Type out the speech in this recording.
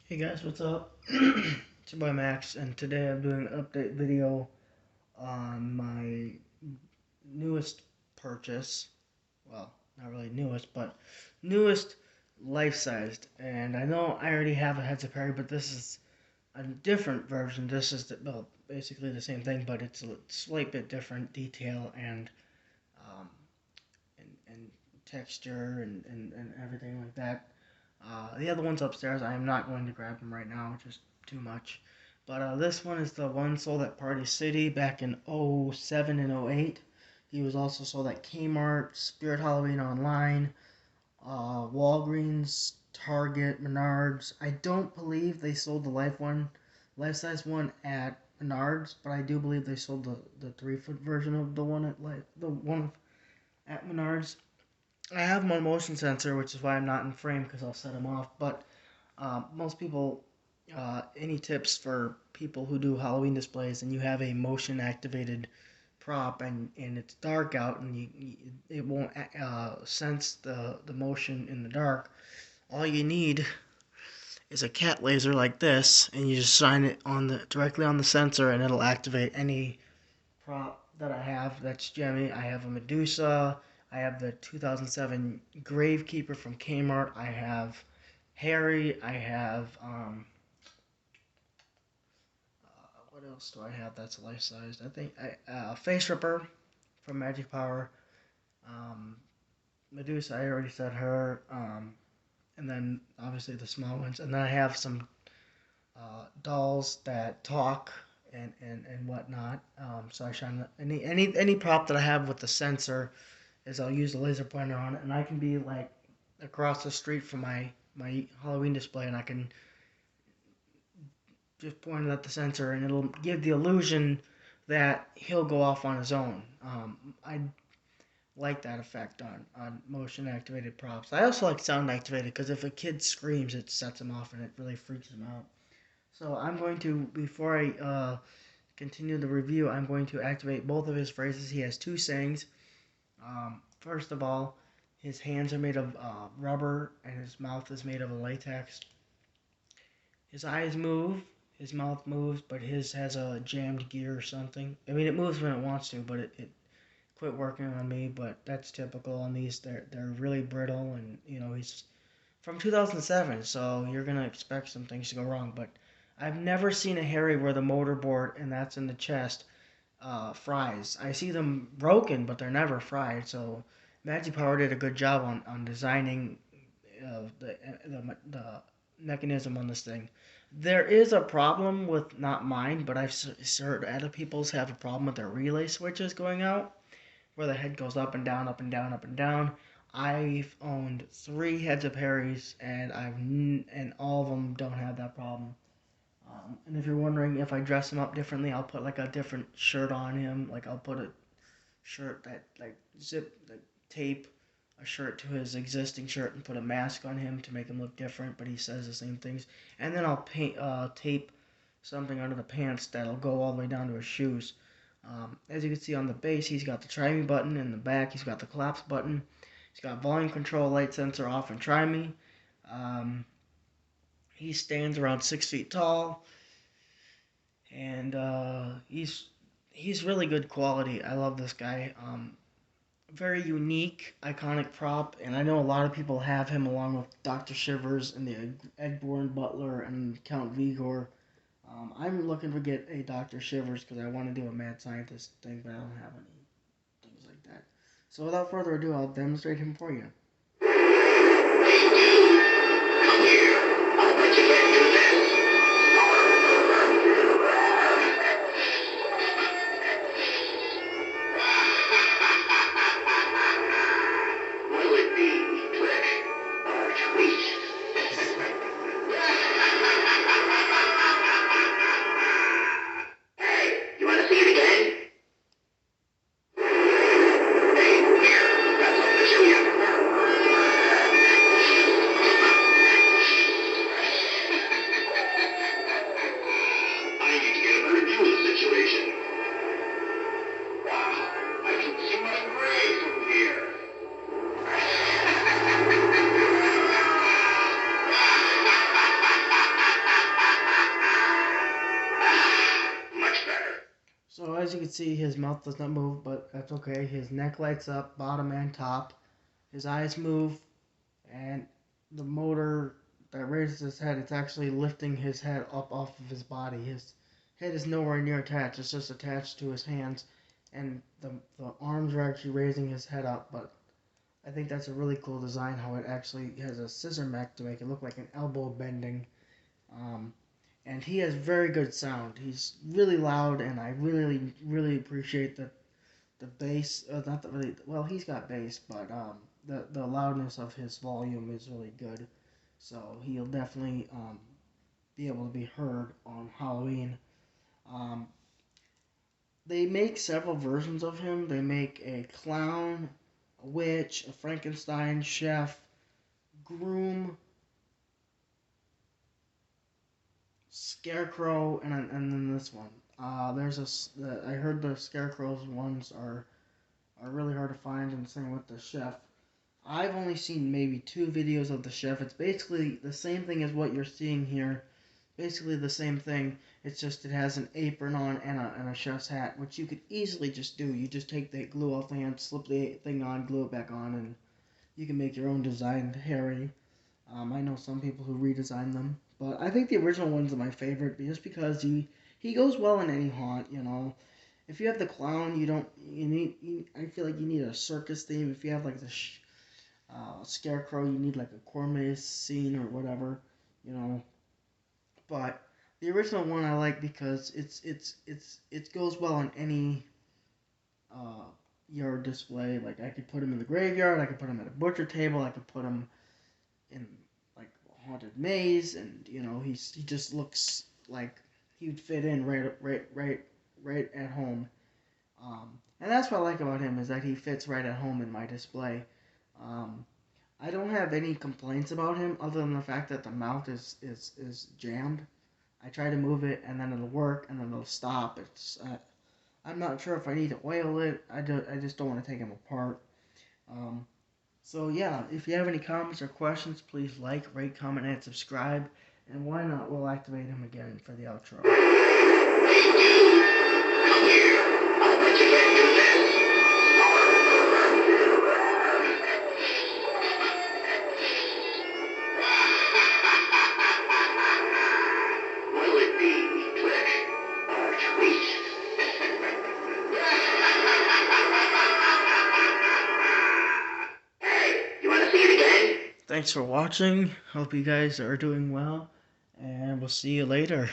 Hey guys, what's up? It's your boy Max, and today I'm doing an update video on my newest purchase. Well, not really newest, but newest life-sized. And I know I already have a Heads of Perry, but this is a different version. This is basically the same thing, but it's a slight bit different detail um, and texture and everything like that. The other one's upstairs. I am not going to grab them right now, just too much. But this one is the one sold at Party City back in '07 and '08. He was also sold at Kmart, Spirit Halloween Online, Walgreens, Target, Menards. I don't believe they sold the life-size one at Menards, but I do believe they sold the 3 foot version of the one at Menards. I have my motion sensor, which is why I'm not in frame because I'll set him off. But most people, any tips for people who do Halloween displays and you have a motion activated prop and it's dark out and it won't sense the motion in the dark, all you need is a cat laser like this, and you just shine it on the directly on the sensor, and it'll activate any prop that I have that's Jemmy. I have a Medusa. I have the 2007 Gravekeeper from Kmart. I have Harry. I have what else do I have that's life sized? I think Face Ripper from Magic Power. Um, Medusa. I already said her. And then obviously the small ones. And then I have some dolls that talk and whatnot. So I shine any prop that I have with the sensor is I'll use a laser pointer on it, and I can be like across the street from my Halloween display, and I can just point it at the sensor, and it'll give the illusion that he'll go off on his own. I like that effect on motion activated props. I also like sound activated because if a kid screams, it sets him off and it really freaks him out. So I'm going to, before I continue the review, I'm going to activate both of his phrases. He has two sayings. First of all, his hands are made of rubber and his mouth is made of a latex. His eyes move, his mouth moves, but his has a jammed gear or something. I mean, it moves when it wants to, but it quit working on me. But that's typical on these. They're really brittle, and he's from 2007, so you're gonna expect some things to go wrong. But I've never seen a Harry where the motor board and that's in the chest fries. I see them broken, but they're never fried. So Magic Power did a good job on designing the mechanism on this thing. There is a problem with not mine, but I've heard other people's have a problem with their relay switches going out, where the head goes up and down, up and down, up and down. I've owned 3 heads of Harry's, and all of them don't have that problem. And if you're wondering if I dress him up differently, I'll put like a different shirt on him. Like I'll put a shirt that like tape a shirt to his existing shirt and put a mask on him to make him look different, but he says the same things. And then I'll tape something under the pants that'll go all the way down to his shoes. As you can see on the base, he's got the try me button. In the back, he's got the collapse button. He's got volume control, light sensor off, and try me. Um, he stands around 6 feet tall, and he's really good quality. I love this guy. Very unique, iconic prop, and I know a lot of people have him along with Dr. Shivers and the Eggborn Butler and Count Vigor. I'm looking to get a Dr. Shivers because I want to do a mad scientist thing, but I don't have any things like that. So without further ado, I'll demonstrate him for you. as you can see, his mouth does not move, but that's okay. His neck lights up, bottom and top. His eyes move, and the motor that raises his head, it's actually lifting his head up off of his body. His head is nowhere near attached. It's just attached to his hands, and the arms are actually raising his head up. But I think that's a really cool design, how it actually has a scissor mech to make it look like an elbow bending. Um, and he has very good sound. He's really loud, and I really appreciate the bass. Not the really well. He's got bass, but the loudness of his volume is really good. So he'll definitely be able to be heard on Halloween. Um, they make several versions of him. They make a clown, a witch, a Frankenstein, chef, groom, scarecrow, and then this one. I heard the scarecrow's ones are really hard to find, and same with the chef. I've only seen maybe 2 videos of the chef. It's basically the same thing as what you're seeing here. Basically the same thing. It's just it has an apron on and a chef's hat, which you could easily just do. You just take the glue off the hand, slip the thing on, glue it back on, and you can make your own designed Harry. I know some people who redesign them, but I think the original ones are my favorite just because he goes well in any haunt. You know, if you have the clown, I feel like you need a circus theme. If you have like the scarecrow, you need like a Cormier scene or whatever, you know. But the original one I like because it goes well in any yard display. Like I could put him in the graveyard, I could put him at a butcher table, I could put him in like a haunted maze, and you know he just looks like he would fit in right at home. And that's what I like about him is that he fits right at home in my display. Um, I don't have any complaints about him other than the fact that the mouth is jammed. I try to move it and then it'll work and then it'll stop. I'm not sure if I need to oil it. I just don't want to take him apart. Um, so yeah, if you have any comments or questions, please like, rate, comment, and subscribe. And why not? We'll activate him again for the outro. Thanks for watching. Hope you guys are doing well, and we'll see you later.